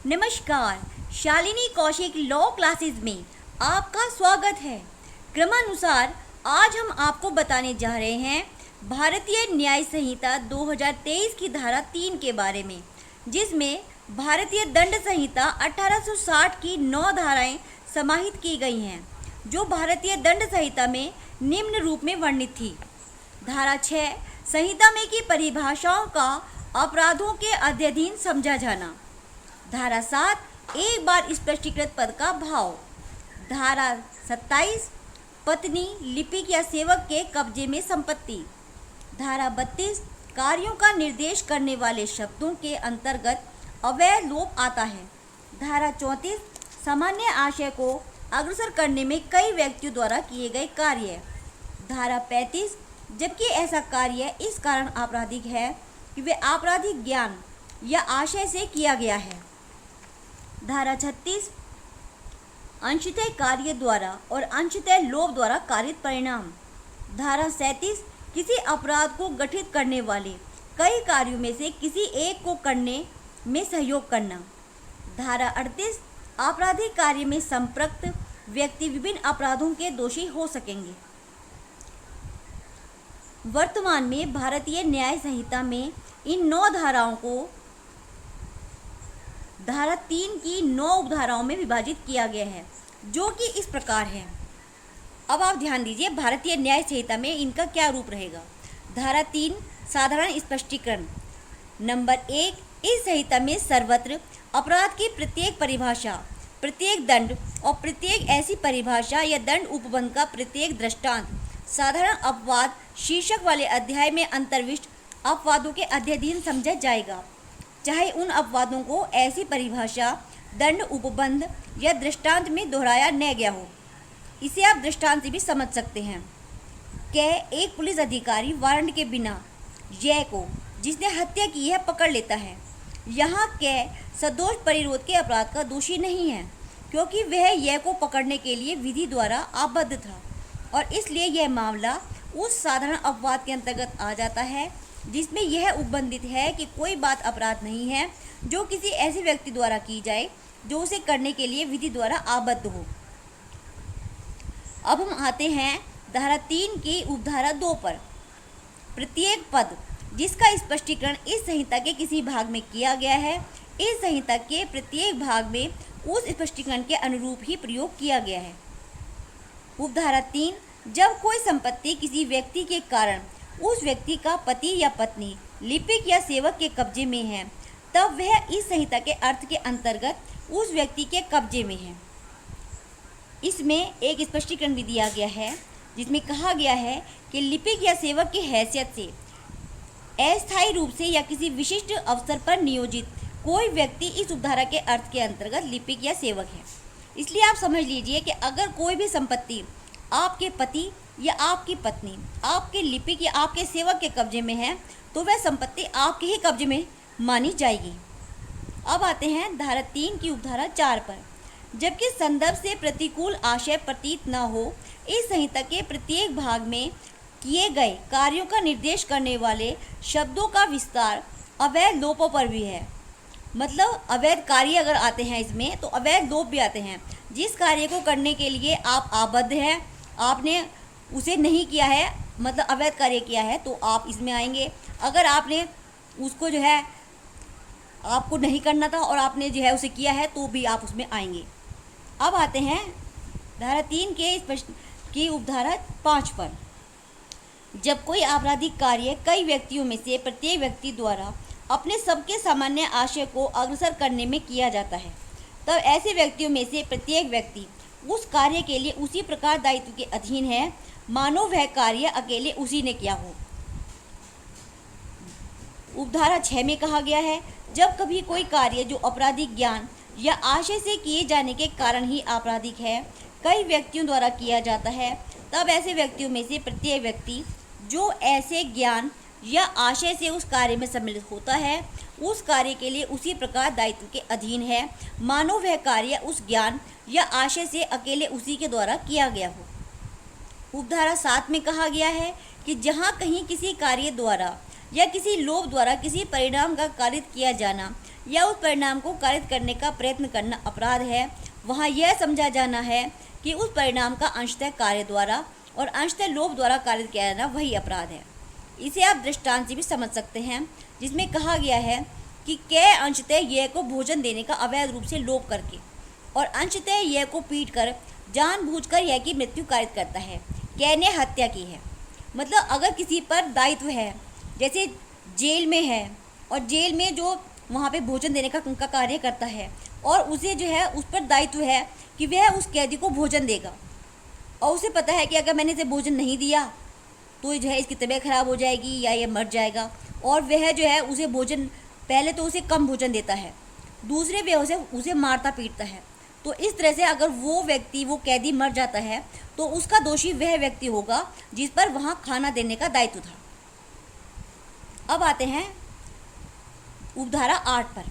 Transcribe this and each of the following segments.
नमस्कार, Shalini Kaushik law classes में आपका स्वागत है। क्रमानुसार आज हम आपको बताने जा रहे हैं भारतीय न्याय संहिता 2023 की धारा 3 के बारे में, जिसमें भारतीय दंड संहिता 1860 की 9 धाराएं समाहित की गई हैं, जो भारतीय दंड संहिता में निम्न रूप में वर्णित थी। धारा 6 संहिता में की परिभाषाओं का अपराधों के अध्ययन समझा जाना। धारा 7 एक बार स्पष्टीकृत पद का भाव। धारा 27 पत्नी, लिपिक या सेवक के कब्जे में संपत्ति। धारा 32 कार्यों का निर्देश करने वाले शब्दों के अंतर्गत अवैध लोप आता है। धारा 34 सामान्य आशय को अग्रसर करने में कई व्यक्तियों द्वारा किए गए कार्य। धारा 35 जबकि ऐसा कार्य इस कारण आपराधिक है कि वे आपराधिक ज्ञान या आशय से किया गया है। धारा 36 अंशतः कार्य द्वारा और अंशतः लोभ द्वारा कारित परिणाम। धारा 37 किसी अपराध को गठित करने वाले कई कार्यों में से किसी एक को करने में सहयोग करना। धारा 38 आपराधिक कार्य में संपृक्त व्यक्ति विभिन्न अपराधों के दोषी हो सकेंगे। वर्तमान में भारतीय न्याय संहिता में इन 9 धाराओं को धारा 3 की 9 उपधाराओं में विभाजित किया गया है, जो कि इस प्रकार है। अब आप ध्यान दीजिए, भारतीय न्याय संहिता में इनका क्या रूप रहेगा। धारा 3 साधारण स्पष्टीकरण। नंबर 1 इस संहिता में सर्वत्र अपराध की प्रत्येक परिभाषा, प्रत्येक दंड और प्रत्येक ऐसी परिभाषा या दंड उपबंध का प्रत्येक दृष्टांत साधारण अपवाद शीर्षक वाले अध्याय में अंतर्विष्ट अपवादों के अध्ययन समझा जाएगा, चाहे उन अपवादों को ऐसी परिभाषा, दंड उपबंध या दृष्टांत में दोहराया न गया हो। इसे आप दृष्टांत से भी समझ सकते हैं। एक पुलिस अधिकारी वारंट के बिना को जिसने हत्या की है पकड़ लेता है। यहाँ सदोष परिरोध के अपराध का दोषी नहीं है, क्योंकि वह को पकड़ने के लिए विधि द्वारा आबद्ध था और इसलिए यह मामला उस साधारण अपवाद के अंतर्गत आ जाता है जिसमें यह उपबंधित है कि कोई बात अपराध नहीं है जो किसी ऐसे व्यक्ति द्वारा की जाए जो उसे करने के लिए विधि द्वारा आबद्ध हो। अब हम आते हैं धारा 3 की उपधारा 2 पर। प्रत्येक पद जिसका स्पष्टीकरण इस संहिता के किसी भाग में किया गया है, इस संहिता के प्रत्येक भाग में उस स्पष्टीकरण के अनुरूप ही प्रयोग किया गया है। उपधारा 3 जब कोई संपत्ति किसी व्यक्ति के कारण उस व्यक्ति का पति या पत्नी, लिपिक या सेवक के कब्जे में है, तब वह इस संहिता के अर्थ के अंतर्गत उस व्यक्ति के कब्जे में है। इसमें एक स्पष्टीकरण भी दिया गया है, जिसमें कहा गया है कि लिपिक या सेवक की हैसियत से अस्थायी रूप से या किसी विशिष्ट अवसर पर नियोजित कोई व्यक्ति इस उपधारा के अर्थ के अंतर्गत लिपिक या सेवक है। इसलिए आप समझ लीजिए कि अगर कोई भी संपत्ति आपके पति या आपकी पत्नी, आपके लिपिक या आपके सेवक के कब्जे में है, तो वह संपत्ति आपके ही कब्जे में मानी जाएगी। अब आते हैं धारा 3 की उपधारा 4 पर। जबकि संदर्भ से प्रतिकूल आशय प्रतीत न हो, इस संहिता के प्रत्येक भाग में किए गए कार्यों का निर्देश करने वाले शब्दों का विस्तार अवैध लोपों पर भी है। मतलब अवैध कार्य अगर आते हैं इसमें, तो अवैध लोप भी आते हैं। जिस कार्य को करने के लिए आप आबद्ध हैं, आपने उसे नहीं किया है, मतलब अवैध कार्य किया है, तो आप इसमें आएंगे। अगर आपने उसको आपको नहीं करना था और आपने उसे किया है, तो भी आप उसमें आएंगे। अब आते हैं धारा 3 की उपधारा 5 पर। जब कोई आपराधिक कार्य कई व्यक्तियों में से प्रत्येक व्यक्ति द्वारा अपने सबके सामान्य आशय को अग्रसर करने में किया जाता है, तब ऐसे व्यक्तियों में से प्रत्येक व्यक्ति उस कार्य के लिए उसी प्रकार दायित्व के अधीन है मानो वह कार्य अकेले उसी ने किया हो। उपधारा 6 में कहा गया है, जब कभी कोई कार्य जो आपराधिक ज्ञान या आशय से किए जाने के कारण ही आपराधिक है कई व्यक्तियों द्वारा किया जाता है, तब ऐसे व्यक्तियों में से प्रत्येक व्यक्ति जो ऐसे ज्ञान या आशय से उस कार्य में सम्मिलित होता है, उस कार्य के लिए उसी प्रकार दायित्व के अधीन है मानो वह कार्य उस ज्ञान या आशय से अकेले उसी के द्वारा किया गया हो। उपधारा 7 में कहा गया है कि जहाँ कहीं किसी कार्य द्वारा या किसी लोभ द्वारा किसी परिणाम का कारित किया जाना या उस परिणाम को कारित करने का प्रयत्न करना अपराध है, वहाँ यह समझा जाना है कि उस परिणाम का अंशतः कार्य द्वारा और अंशतः लोभ द्वारा कारित किया जाना वही अपराध है। इसे आप दृष्टांत से भी समझ सकते हैं, जिसमें कहा गया है कि कै अंशतः यह को भोजन देने का अवैध रूप से लोभ करके और अंशतः यह को पीट कर जानबूझकर यह की मृत्यु कारित करता है। कै ने हत्या की है। मतलब अगर किसी पर दायित्व है, जैसे जेल में है और जेल में जो वहाँ पे भोजन देने का कार्य करता है और उसे जो है उस पर दायित्व है कि वह उस कैदी को भोजन देगा और उसे पता है कि अगर मैंने इसे भोजन नहीं दिया तो जो है इसकी तबीयत खराब हो जाएगी या ये मर जाएगा, और वह जो है उसे भोजन पहले तो उसे कम भोजन देता है, दूसरे वह उसे मारता पीटता है। तो इस तरह से अगर वो कैदी मर जाता है तो उसका दोषी वह व्यक्ति होगा जिस पर वहाँ खाना देने का दायित्व था। अब आते हैं उपधारा 8 पर।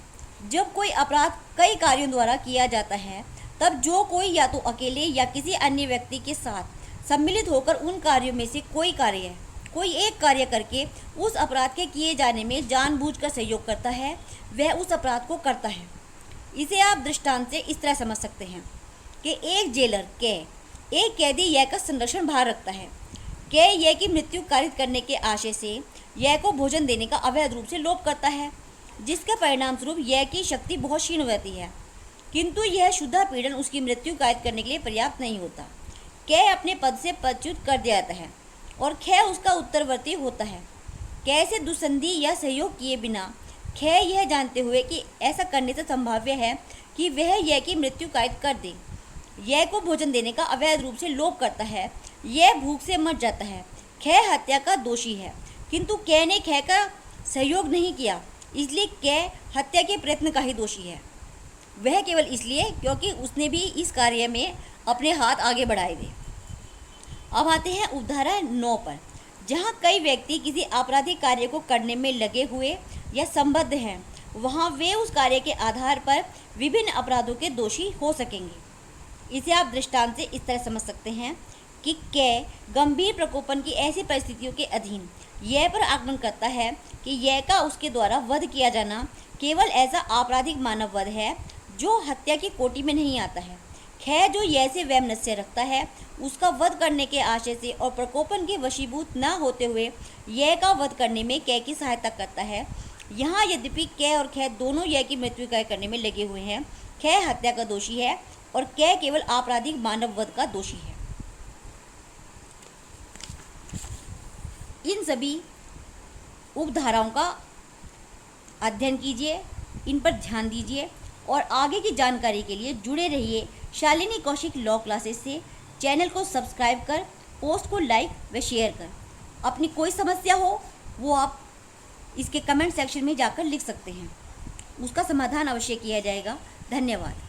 जब कोई अपराध कई कार्यों द्वारा किया जाता है तब जो कोई या तो अकेले या किसी अन्य व्यक्ति के साथ सम्मिलित होकर उन कार्यों में से कोई एक कार्य करके उस अपराध के किए जाने में जानबूझकर सहयोग करता है, वह उस अपराध को करता है। इसे आप दृष्टांत से इस तरह समझ सकते हैं कि एक जेलर एक कैदी यह का संरक्षण भार रखता है। यह की मृत्यु कारित करने के आशय से यह को भोजन देने का अवैध रूप से लोभ करता है, जिसका परिणाम स्वरूप यह की शक्ति बहुत क्षीण हो जाती है, किंतु यह शुद्धा पीड़न उसकी मृत्यु कारित करने के लिए पर्याप्त नहीं होता। कै अपने पद से पदच्युत कर दिया जाता है और खे उसका उत्तरवर्ती होता है। कै से दुसंधि या सहयोग किए बिना खे यह जानते हुए कि ऐसा करने से संभाव्य है कि वह यह की मृत्यु कारित कर दे, यह को भोजन देने का अवैध रूप से लोभ करता है, यह भूख से मर जाता है। खे हत्या का दोषी है, किंतु कै ने खे का सहयोग नहीं किया, इसलिए कै हत्या के प्रयत्न का ही दोषी है। वह केवल इसलिए क्योंकि उसने भी इस कार्य में अपने हाथ आगे बढ़ाए थे। अब आते हैं उपधारा 9 पर, जहाँ कई व्यक्ति किसी आपराधिक कार्य को करने में लगे हुए या संबद्ध हैं, वहाँ वे उस कार्य के आधार पर विभिन्न अपराधों के दोषी हो सकेंगे। इसे आप दृष्टांत से इस तरह समझ सकते हैं कि कै गंभीर प्रकोपन की ऐसी परिस्थितियों के अधीन यह पर आकलन करता है कि यह का उसके द्वारा वध किया जाना केवल ऐसा आपराधिक मानव वध है जो हत्या की कोटि में नहीं आता है। खे जो यह से वैमनस्य रखता है, उसका वध करने के आशय से और प्रकोपन के वशीभूत न होते हुए यह का वध करने में कै की सहायता करता है। यहाँ यद्यपि कै और खे दोनों यह की मृत्यु करने में लगे हुए हैं, खे हत्या का दोषी है और कै केवल आपराधिक मानव वध का दोषी है। इन सभी उपधाराओं का अध्ययन कीजिए, इन पर ध्यान दीजिए और आगे की जानकारी के लिए जुड़े रहिए शालिनी कौशिक लॉ क्लासेस से। चैनल को सब्सक्राइब कर, पोस्ट को लाइक व शेयर कर। अपनी कोई समस्या हो वो आप इसके कमेंट सेक्शन में जाकर लिख सकते हैं, उसका समाधान अवश्य किया जाएगा। धन्यवाद।